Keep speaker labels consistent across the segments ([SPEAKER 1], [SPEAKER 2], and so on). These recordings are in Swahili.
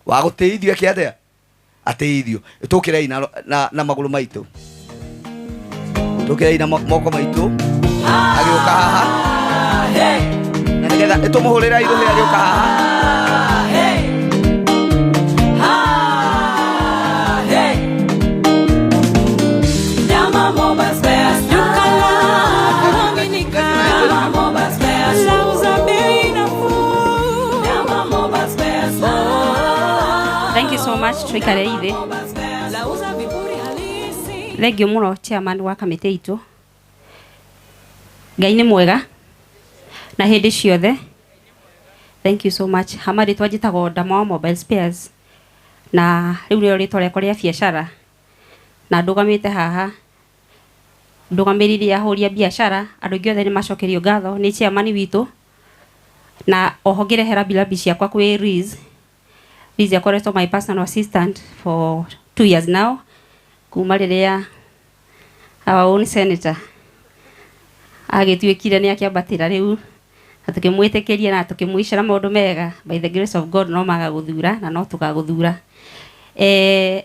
[SPEAKER 1] wa guteithio kiathea ateithio tukirei na maguru maitu tukirei na moko maitu agioka haha na nigetha itumuhurira iruhi agioka haha
[SPEAKER 2] Thank you so much. Twikare ithi. Thengio muno chairman wa kamite itu. Ngai ni mwega na hindi ciothe. Thank you so much. Hamari twajitago Ndama Mobile Spares. Na riu ni ritwa riakwa ria biashara. Na ndugamite haha. Ndugamiriri ahuri biashara. Andu giothe ni macokerio ngatho ni chairman witu. Na oho ngirehera bilabi ciakwa kwi Riz. Riz akoretwo my personal assistant for 2 years now. Kuma riria our own senator agituikire ni akiambatira riu atukimwitikiria na tukimwishara maundu mega by the grace of God no maga guthura na no tugaguthura.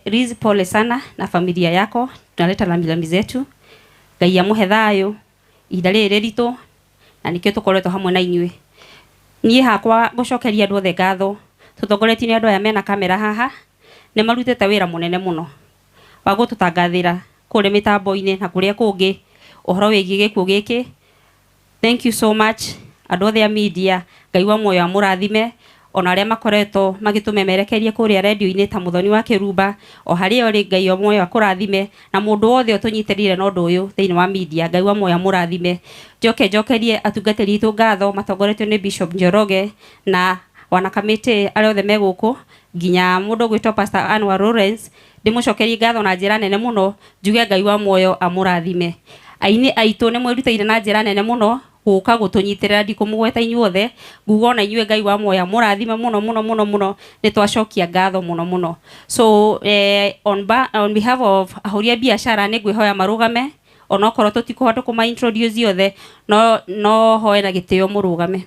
[SPEAKER 2] Riz, pole sana na familia yako, tunaleta rambirambi zetu. Ngai amuhe thayo ihinda riri ritu na nikio tukoretwo hamwe na inyue. Nie hakwa gucokeria andu othe ngatho tutongoretio ni andu aya mena kamera haha ne marutete wira munene muno wa gututangathira kuri mitambo-ini na kuria kungi uhoro wigi gikuo giki. Thank you so much andu othe a media. Ngai wa moyo amurathime ona aria makoretwo magitumemerekeria kuria radio-ini ta Muthoni wa Kirumba o haria ori. Ngai wa moyo akurathime na mundu wothe utunyitirire na undu uyu thiini wa media. Ngai wa moyo amurathime. Njokerie atungatiri itu ngatho matongoretio ni Bishop Njoroge na wana kamite aria othe meguku nginya mundu gwitwo Pastor Anwar Lawrence. Ndimucokerie ngatho na njira nene muno njuge Ngai wa moyo amurathime. Aini aitu ni mwirutaire na njira nene muno guka gutunyitirira ndikumugweta inyuothe ngugo na inyue. Ngai wa moyo amurathime muno ni twacokia ngatho muno. So on behalf of ahuri biashara ni ngwihoya marugame ona okorwo tutikuhota kuma introduce yothe no hoye na gitio murugame.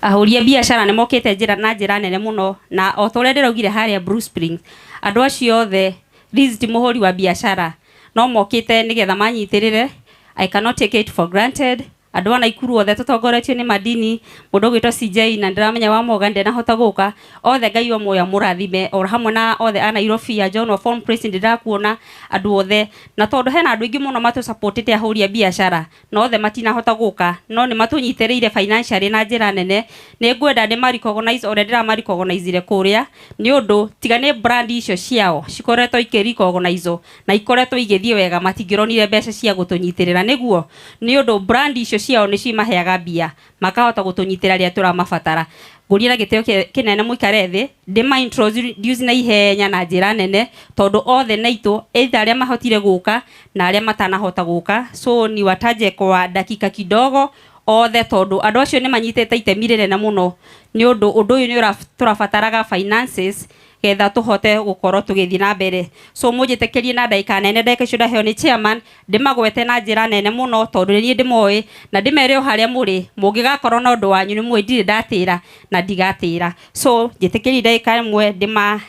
[SPEAKER 2] Ahuri biashara ni mokete njira na njira nene muno na otore ndiraugire haria Bruce Springs andu acio othe Riz ti muhuri wa biashara no mokite nigetha manyitirire. I cannot take it for granted. Andu ana ikuru othe tutongoretio ni madini mundu gwitwo CJ na ndiramenya wa Mogande na hota guka othe. Ngai wa moyo murathime o hamwe na othe ana Irofia John wa Form President ndakuona andu othe na tondu hena andu ingi muno matu supportite ahuri biashara no othe matina hota guka no ni matunyitiriire financially na njira nene. Ni ngwenda ndi recognize ore ndira recognize kuria ni undu tiga ni brand icio ciao cikoretwo ikiricognize na ikoretwo igithie wega matingironire mbeca cia gutunyitirira niguo ni undu brand icio ciao ni cimaheaga mbia makahota gutunyitira ria turamabatara. Ngurira giteo kinene muikare thi ndima introduce na ihenya na njira nene tondu othe naitu either aria mahotire guka na aria matanahota guka. So ni wataje kwa dakika kidogo othe tondu andu acio ni manyitete itemi rinene muno ni undu uyu ni turabataraga finances getha tuhote gukorwo tugithi na mbere. So mujitekerie na ndaika nene ndaika icio ndaheo ni chairman ndimagwete na njira nene muno tondu ni ndimoi na ndimere o haria muri mungigakorwo na undu wanyu ni mwendire ndatira na ndigatira. So njitekerie ndaika imwe ndima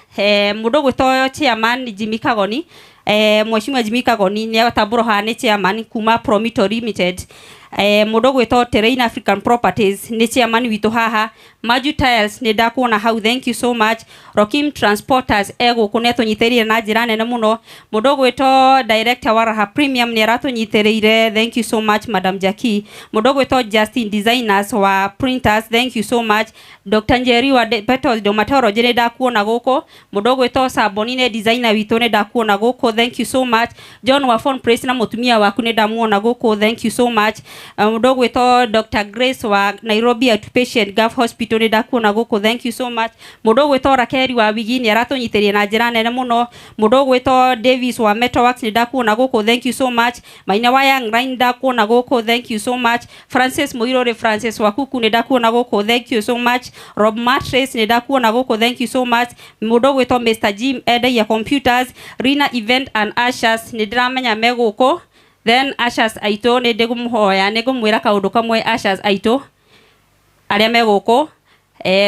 [SPEAKER 2] mundu gwitwo chairman Jimmy Kagoni. Mheshimiwa Jimmy Kagoni ni atamburo ha ni chairman kuma Promito Limited. Mundu gwitwo Terrain African Properties ni chairman witu haha. Maju Tiles ni ndakuona hau. Thank you so much. Rokim Transporters ego kuneto nyiterire na njira nene muno. Mundu gwitwo Director wa Raha Premium ni aratunyiterire. Thank you so much Madam Jackie. Mundu gwitwo Justin Designers wa Printers. Thank you so much. Dr. Njeri wa Petals Dermatology ni ndakuona guko. Mundu gwitwo Saboni ni designer witu ni ndakuona guko. Thank you so much. John wa Phone Press na mutumia waku ni ndamuona guko. Thank you so much. Mundu gwitwo Dr. Grace wa Nairobi Outpatient Gulf Hospital ni ndakuona guko. Thank you so much. Mundu gwitwo Rakeri wa Wigini aratunyitirie na njira nene muno. Mundu gwitwo Davis wa Metalworks ni ndakuona guko. Thank you so much. Maina wa Young Line ndakuona guko. Thank you so much. Francis Muirore Francis wa Kuku ni ndakuona guko. Thank you so much. Rob Mattress ni ndakuona guko. Thank you so much. Mundu gwitwo Mr. Jim ya Computers. Rina Event and Ashas ni ndiramenya meguko. Then Ashas aito ni ndigumuhoya ni ngumwira kaundu kamwe Ashas aito aria me guku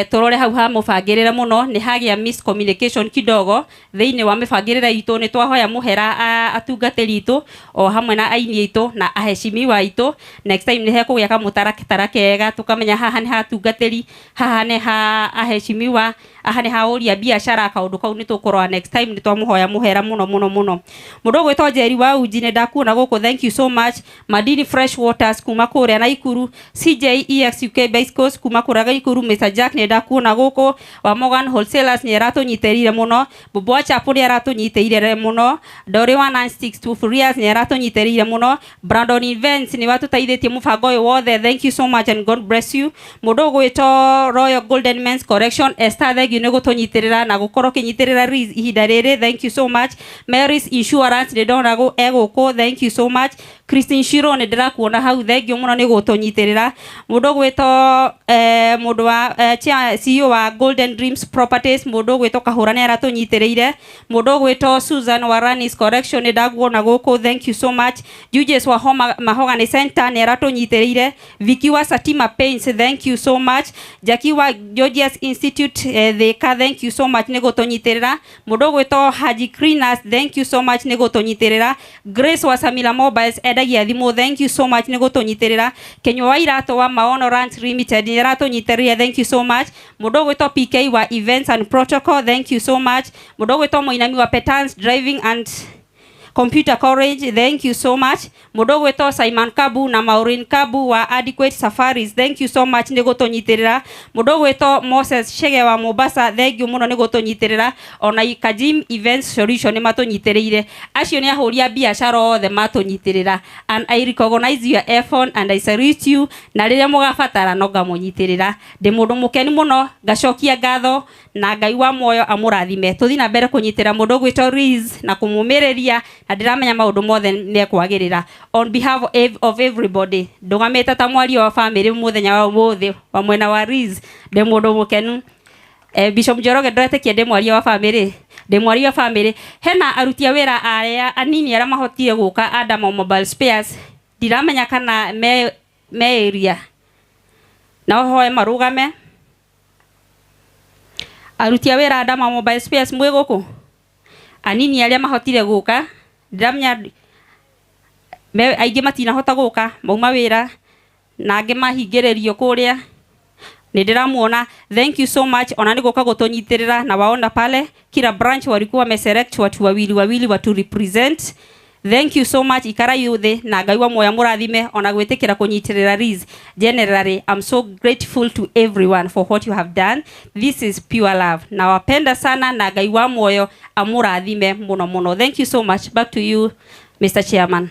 [SPEAKER 2] turore hau ha mubangirira muno ni hagia miscommunication kidogo thiini wa mibangirira itu ni twahoya muhera atungatiri itu o hamwe na aini itu na aheshimiwa itu. Next time ni hekugia kamutarakitara kega tukamenya haha ni hatungatiri, haha ni ha aheshimiwa, aha ni ha uria biashara kaundu kau ni tukorwa next time ni twamuhoya muhera muno muno muno. Mundu gwitwa Njeri wa Ujine ndakuona guku, thank you so much. Madini Fresh Waters kuma kuria na Ikuru, CJEX UK Base Coast kuma kuraga Ikuru, Mr Jack ni ndakuona guku, wa Morgan Wholesalers ni aratunyiterire muno, Bobo Chapo ni aratunyiterire muno, Dori 196 Furious ni aratunyiterire muno, Brandon Events ni watutaithetie mubango uyu wothe, thank you so much and God bless you. Mundu gwitwa Royal Golden Men's Correction Esther thegi ni gutunyitirira na gukorwo kinyitirira ihinda riri, thank you so much. Mary's Insurance ni ndona eguku, thank you so much. Christine Shiro ni ndirakuona hau, thank you muno ni gutunyitirira. Mundu gwitwa mundu wa CEO wa Golden Dreams Properties, mundu gwitwa Kahura ni aratunyitiriire. Mundu gwitwa Susan wa Ranis Correction ni ndakuona guku, thank you so much. Judges wa Mahogany Center ni aratunyitiriire. Vicky wa Satima Paints, thank you so much. Jackie wa Georgia's Institute Thika, thank you so much ni gutunyitirira. Mundu gwitwa Haji Cleaners, thank you so much ni gutunyitirira. Grace wa Samila Mobiles edagia thimu, thank you so much ni gutunyitirira. Kenywa wa Irato wa Maono Rant Limited ni aratunyitiriire, thank you so much. Mundu gwitwa PK wa Events and Protocol, thank you so much. Mundu gwitwa Moinami wa Petans Driving and Computer College, thank you so much. Mundu gwitwa Simon Kabu na Maureen Kabu wa Adequate Safaris, thank you so much ni gutunyitirira. Mundu gwitwa Moses Shege wa Mombasa, thank you muno ni gutunyitirira. Ona Kajim Events Solution ni matunyitiriire. Acio ni ahuria biashara othe matunyitirira, and I recognize your effort and I salute you. Na riria mugabatara no ngamunyitirira. Ndi mundu mukeni muno, ngacokia ngatho na Ngai wa moyo amurathime. Tuthi na mbere kunyitira mundu gwitwa Riz na kumumiriria na ndiramenya maundu mothe ni kwagirira. On behalf of everybody, ndugamite ta mwari wa family muthenya wa umuthi wa mwena wa Riz, ndi mundu mukenu. Bishop Njoroge ndretekia ndi mwari wa family, ndi mwari wa family. Hena arutia wira aria anini aria mahotire guka Adamo Mobile Spares, ndiramenya kana me area na hoye marugame. Arutia wira Adamo Mobile Spares mwe guku, anini aria mahotire guka, ndiramenya aingi matinahota guka, mauma wira na angi mahingiririo kuria. Nidiramuona, thank you so much. Ona niguka gutunyitirira na waona pale kila branch walikuwa wameselect watu wawili watu represent. Thank you so much ikara yuthe na Ngai wa moya murathime ona gwitikira kunyitirira Riz. Generally, I'm so grateful to everyone for what you have done. This is pure love. Na wapenda sana na Ngai wa moyo amurathime muno muno. Thank you so much. Back to you, Mr. Chairman.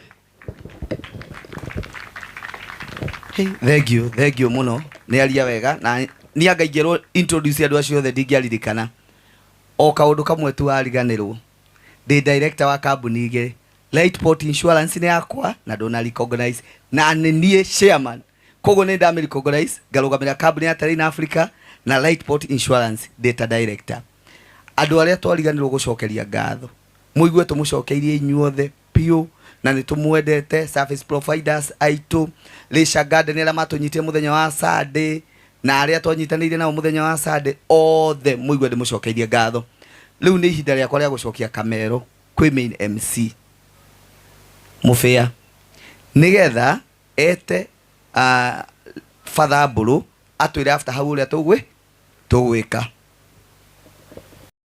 [SPEAKER 1] Hey, thank you muno. Ni aria wega na ni angaigirwo introduce andu acio othe ndingiaririkana. O kaundu kamwe tu ariganirwo. Ndi director wa kambuni ige Lightport Insurance ni yakwa na ndona recognize na nie chairman. Kogo ni ndami recognize ngarugamira kambuni ya Terrain Africa na Lightport Insurance data director. Andu aria twariganirwo gucokeria ngatho. Muigue tumucokeirie inyuothe piu na nitumwendete service providers aitu Leisure Garden ela matunyitie muthenya wa Sunday na aria twanyitanire na muthenya wa Sunday othe muigue ndimucokeirie ngatho. Riu ni ihinda riakwa ria gucokia kamero kwi main MC mufia nigetha ete Father Buru atwire after hau uria tugwika